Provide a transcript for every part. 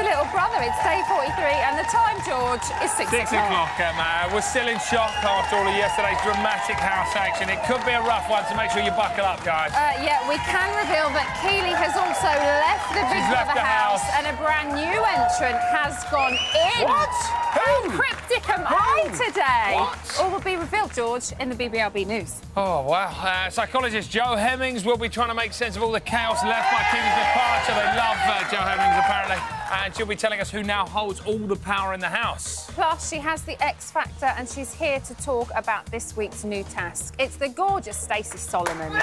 to little brother. It's day 43 and the time, George, is 6 o'clock. 6 o'clock, Emma. We're still in shock after all of yesterday's dramatic house action. It could be a rough one, so make sure you buckle up, guys. Yeah, we can reveal that Keely has also left the Big Brother house and a brand new entrant has gone in. What? Who? Cryptic am I today? What? All will be revealed, George, in the BBLB news. Oh, wow. Psychologist Jo Hemmings will be trying to make sense of all the chaos left by Keely's departure. They love Jo Hemmings, apparently. And she'll be telling us who now holds all the power in the house. Plus, she has the X Factor and she's here to talk about this week's new task. It's the gorgeous Stacey Solomon. Wow.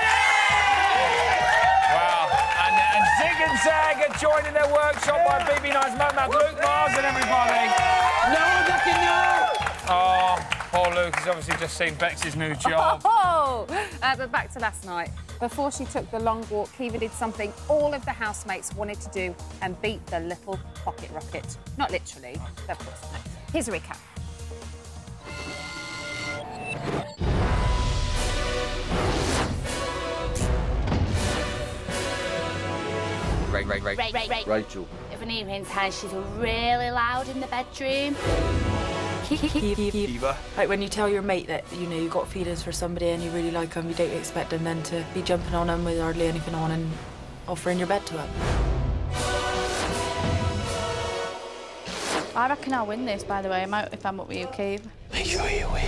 And Zig and Zag are joining their workshop by BB9's Mo, Luke Mars and everybody. No one that can know! Oh, poor Luke has obviously just seen Bex's new job. But back to last night. Before she took the long walk, Kiva did something all of the housemates wanted to do and beat the little pocket rocket. Not literally, of course. No. Here's a recap. Rachel. If an evening's time, she's really loud in the bedroom. Kiva. Like when you tell your mate that, you know, you've got feelings for somebody and you really like them, you don't expect them then to be jumping on them with hardly anything on and offering your bed to them. I reckon I'll win this, by the way, if I'm up with you, Keith. Make sure you win.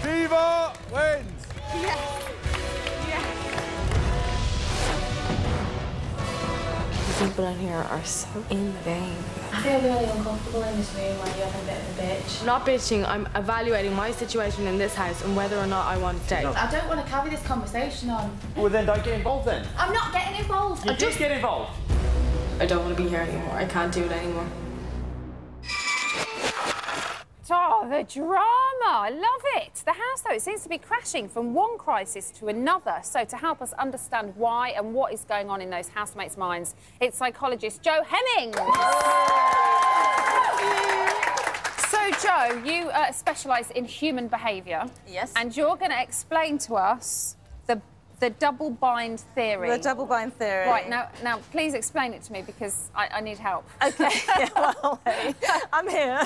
Kiva wins! Yes. The people in here are so in the vein. I feel really uncomfortable in this room when you're having a bit of a bitch. I'm not bitching, I'm evaluating my situation in this house and whether or not I want to stay. I don't want to carry this conversation on. Well, then don't get involved then. I'm not getting involved. You just get involved. I don't want to be here anymore. I can't do it anymore. Oh, the drama. I love it. The house, though, it seems to be crashing from one crisis to another. So to help us understand why and what is going on in those housemates' minds, it's psychologist Jo Hemmings. So, Jo, you specialise in human behaviour. Yes. And you're going to explain to us the double bind theory. The double bind theory. Right, now, please explain it to me because I need help. OK, well, hey, I'm here.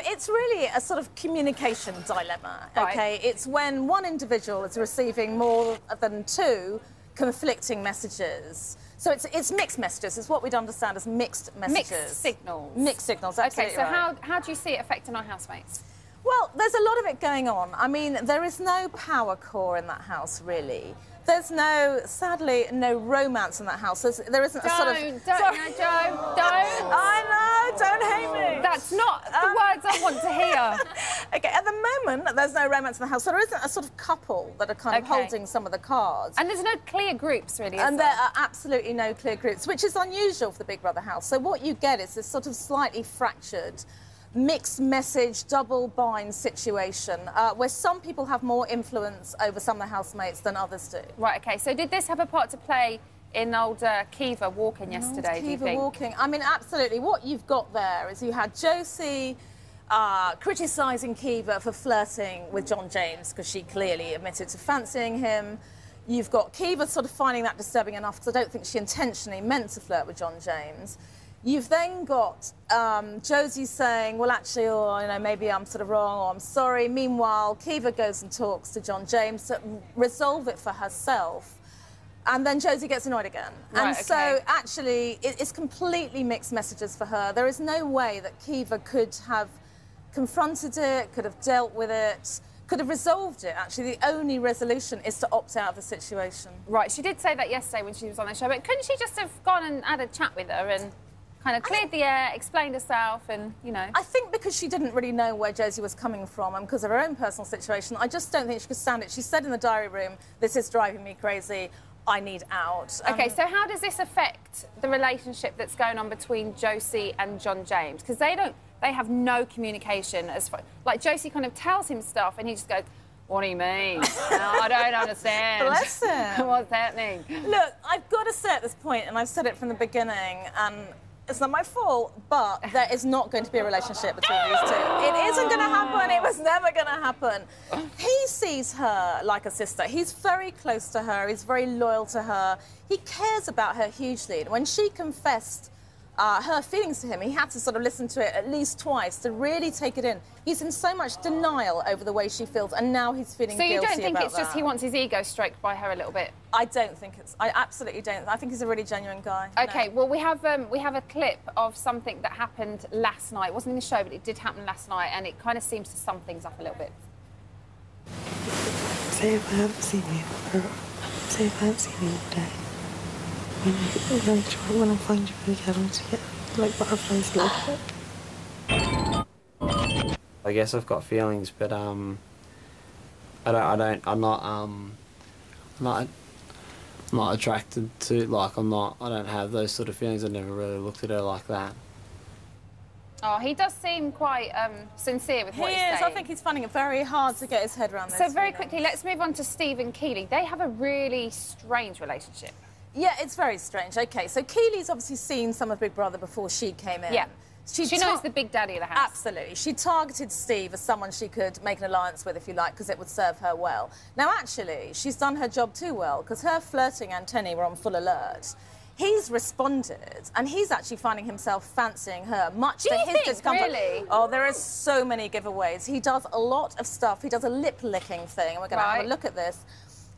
It's really a sort of communication dilemma, Right. OK? It's when one individual is receiving more than two conflicting messages. So it's mixed messages. It's what we'd understand as mixed messages. Mixed signals. Mixed signals, absolutely. OK, so right. how do you see it affecting our housemates? Well, there's a lot of it going on. I mean, there is no power core in that house, really. There's sadly, no romance in that house. There isn't a sort of... Don't, no, Jo, don't. I know, don't hate me. That's not the words I want to hear. OK, at the moment, there's no romance in the house. There isn't a sort of couple that are kind of holding some of the cards. And there's no clear groups, really, is And there are absolutely no clear groups, which is unusual for the Big Brother house. So what you get is this sort of slightly fractured mixed message, double bind situation where some people have more influence over some of the housemates than others do. Right, OK. So did this have a part to play in old Kiva walking yesterday, do you think? Kiva walking. I mean, absolutely. What you've got there is you had Josie criticising Kiva for flirting with John James because she clearly admitted to fancying him. You've got Kiva sort of finding that disturbing enough because I don't think she intentionally meant to flirt with John James. You've then got Josie saying, well, actually, you know, maybe I'm sort of wrong or I'm sorry. Meanwhile, Kiva goes and talks to John James to resolve it for herself. And then Josie gets annoyed again. Right, and so, actually, it's completely mixed messages for her. There is no way that Kiva could have confronted it, could have dealt with it, could have resolved it. Actually, the only resolution is to opt out of the situation. Right, she did say that yesterday when she was on the show, but couldn't she just have gone and had a chat with her and kind of cleared the air, explained herself and, you know... I think because she didn't really know where Josie was coming from and because of her own personal situation, I just don't think she could stand it. She said in the diary room, this is driving me crazy, I need out. OK, so how does this affect the relationship that's going on between Josie and John James? Because they have no communication as far... Like, Josie kind of tells him stuff and he just goes, what do you mean? No, I don't understand. Bless him. What's happening? Look, I've got to say at this point, and I've said it from the beginning, and it's not my fault, but there is not going to be a relationship between these two. It isn't going to happen. It was never going to happen. He sees her like a sister. He's very close to her. He's very loyal to her. He cares about her hugely. And when she confessed her feelings to him, he had to sort of listen to it at least twice to really take it in. He's in so much denial over the way she feels, and now he's feeling guilty about that. So you don't think it's just he wants his ego stroked by her a little bit? I don't think it's... I absolutely don't. I think he's a really genuine guy. OK, well, we have a clip of something that happened last night. It wasn't in the show, but it did happen last night, and it kind of seems to sum things up a little bit. Say if I haven't seen you, or say if I haven't seen you all day. When I find you again, to get like butterflies like I guess I've got feelings, but I'm not attracted to, like, I don't have those sort of feelings. I never really looked at her like that. Oh, he does seem quite sincere with what he's saying. He is. I think he's finding it very hard to get his head around this. So very quickly, let's move on to Steve and Keely. They have a really strange relationship. Yeah, it's very strange. OK, so Keely's obviously seen some of Big Brother before she came in. Yeah. She knows the big daddy of the house. Absolutely. She targeted Steve as someone she could make an alliance with, if you like, because it would serve her well. Now, actually, she's done her job too well, because her flirting antennae were on full alert. He's responded, and he's actually finding himself fancying her, much to his discomfort. Really? Oh, there are so many giveaways. He does a lot of stuff. He does a lip-licking thing, and we're going to have a look at this.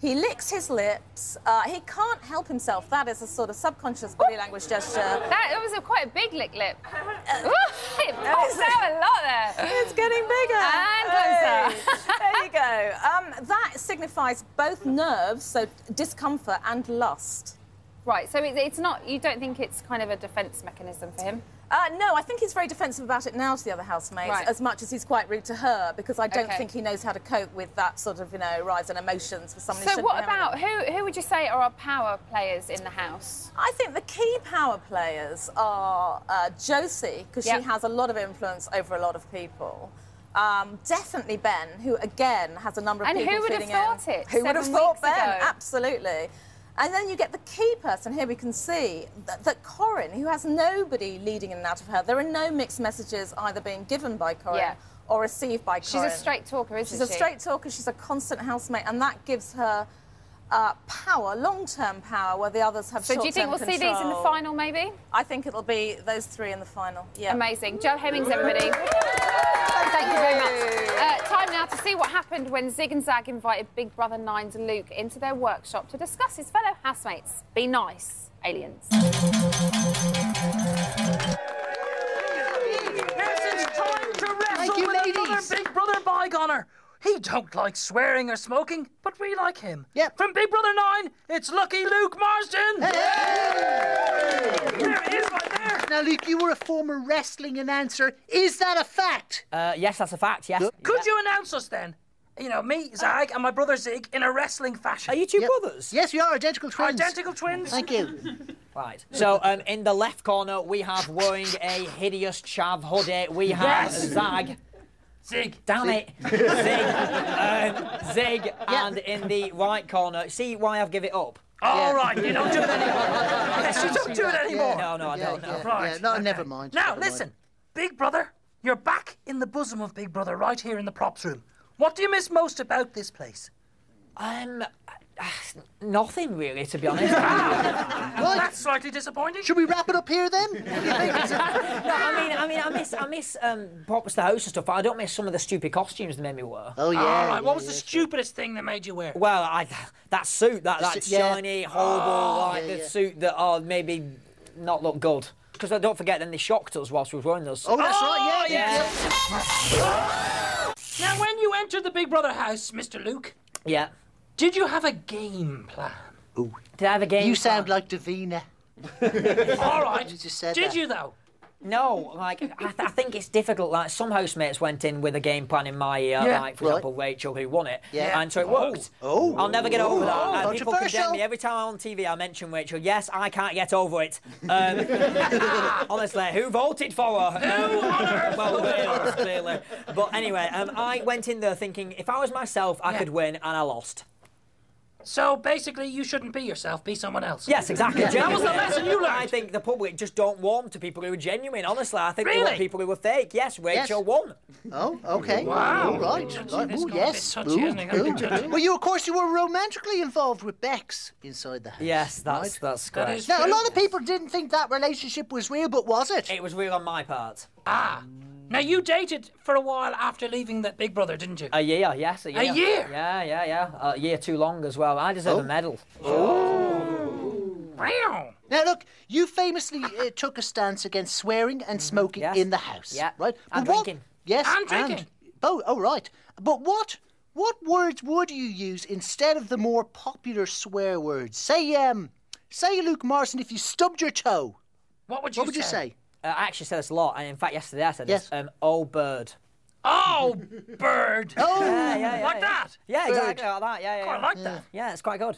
He licks his lips. He can't help himself. That is a sort of subconscious body language gesture. That was quite a big lick lip. It pops out a lot there. It's getting bigger. And closer. There you go. That signifies both nerves, so discomfort and lust. Right, so it's not... You don't think it's kind of a defence mechanism for him? No, I think he's very defensive about it now to the other housemates, as much as he's quite rude to her, because I don't think he knows how to cope with that sort of, you know, rise in emotions for someone who shouldn't So what be having about... Who would you say are our power players in the house? I think the key power players are Josie, because she has a lot of influence over a lot of people. Definitely Ben, who, again, has a number of people And who would have thought it? Who would have thought Ben? Ago? Absolutely. And then you get the key person. Here we can see that Corinne, who has nobody leading in and out of her. There are no mixed messages either being given by Corinne or received by Corinne. She's a straight talker, isn't she? She's a straight talker. She's a constant housemate, and that gives her power, long-term power, where the others have short-term control. So do you think we'll see these in the final, maybe? I think it'll be those three in the final, yeah. Amazing. Jo Hemmings, everybody. Thank you very much. Time now to see what happened when Zig and Zag invited Big Brother 9's Luke into their workshop to discuss his fellow housemates. Be nice, aliens. Yes, it's time to wrestle with another Big Brother bygoner. He don't like swearing or smoking, but we like him. Yep. From Big Brother 9, it's Lucky Luke Marsden. Hey! There he is, right there. Now, Luke, you were a former wrestling announcer. Is that a fact? Yes, that's a fact, yes. Could you announce us then? You know, me, Zag, and my brother Zig in a wrestling fashion. Are you two brothers? Yes, we are identical twins. Identical twins. Thank you. Right. So, in the left corner, we have wearing a hideous chav hoodie. We have Zag. Zig. Damn it. Zig. And in the right corner, see why I've given it up? All right, you don't do it anymore. Yes, you don't do it anymore. No, I don't. Yeah, right. no, never mind. Now, listen. Big Brother, you're back in the bosom of Big Brother right here in the props room. What do you miss most about this place? Nothing really, to be honest. Well, that's slightly disappointing. Should we wrap it up here then? No, I miss props to house and stuff, but I don't miss some of the stupid costumes they made me wear. Oh, yeah. All right, what was the stupidest thing they made you wear? Well, that suit, that shiny, horrible, the suit that maybe not look good. Because don't forget, then they shocked us whilst we were wearing those. Oh, that's right, yeah. Now, when you entered the Big Brother house, Mr. Luke... Yeah. Did you have a game plan? Ooh. Did I have a game plan? You sound like Davina. All right. You just said Did you, though? No, like, I think it's difficult. Like, some housemates went in with a game plan in my ear, like, for example, Rachel, who won it. Yeah. And so it worked. Oh. I'll never get over that. People Controversial. condemn me. Every time I'm on TV, I mention Rachel. Yes, I can't get over it. Honestly, who voted for her? Who on earth? Well, clearly. But anyway, I went in there thinking, if I was myself, I could win, and I lost. So basically, you shouldn't be yourself, be someone else. Yes, exactly. That was the lesson you learned. I think the public just don't warm to people who are genuine, honestly. I think they Really? want people who are fake. Yes, Rachel won. Oh, okay. Wow. All right. Right. This Ooh, got a yes. bit touchy, isn't it? Got a bit touchy. Well, you, of course, you were romantically involved with Bex inside the house. Yes, that's That correct. is Now, a true. lot of people didn't think that relationship was real, but was it? It was real on my part. Ah. Now, you dated for a while after leaving that Big Brother, didn't you? A year, yes, a year. A year? Yeah. A year too long as well. I deserve a medal. Wow. Now, look, you famously took a stance against swearing and smoking Yes. in the house. Yeah. Right? And But what- drinking. Yes. And drinking. Oh, right. But what words would you use instead of the more popular swear words? Say, Luke Morrison, if you stubbed your toe. What would you say? I actually said this a lot, and in fact, yesterday I said Yes. this. Oh, bird. Oh, bird. Oh, Like that? Yeah, Bird. exactly like that. Yeah. Quite like that. Yeah, it's quite good.